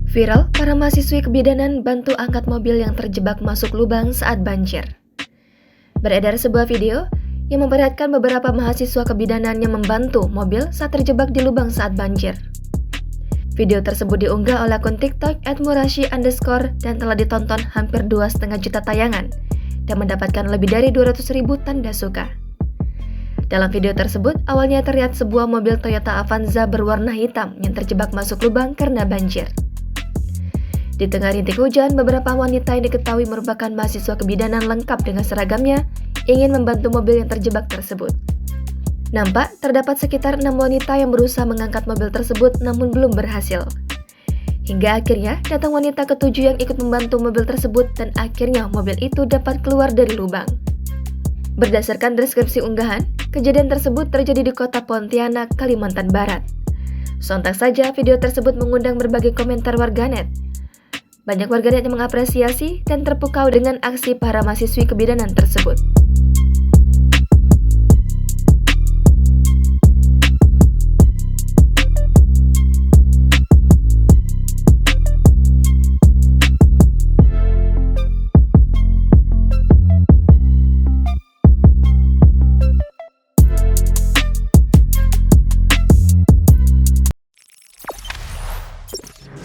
Viral, para mahasiswi kebidanan bantu angkat mobil yang terjebak masuk lubang saat banjir. Beredar sebuah video yang memperlihatkan beberapa mahasiswa kebidanan yang membantu mobil saat terjebak di lubang saat banjir. Video tersebut diunggah oleh akun TikTok @murashi_ dan telah ditonton hampir 2,5 juta tayangan dan mendapatkan lebih dari 200.000 tanda suka. Dalam video tersebut, awalnya terlihat sebuah mobil Toyota Avanza berwarna hitam yang terjebak masuk lubang karena banjir. Di tengah rintik hujan, beberapa wanita yang diketahui merupakan mahasiswa kebidanan lengkap dengan seragamnya ingin membantu mobil yang terjebak tersebut. Nampak terdapat sekitar 6 wanita yang berusaha mengangkat mobil tersebut namun belum berhasil. Hingga akhirnya datang wanita ketujuh yang ikut membantu mobil tersebut dan akhirnya mobil itu dapat keluar dari lubang. Berdasarkan deskripsi unggahan, kejadian tersebut terjadi di kota Pontianak, Kalimantan Barat. Sontak saja video tersebut mengundang berbagai komentar warganet. Banyak warganet yang mengapresiasi dan terpukau dengan aksi para mahasiswi kebidanan tersebut.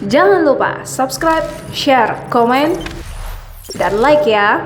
Jangan lupa subscribe, share, komen, dan like ya!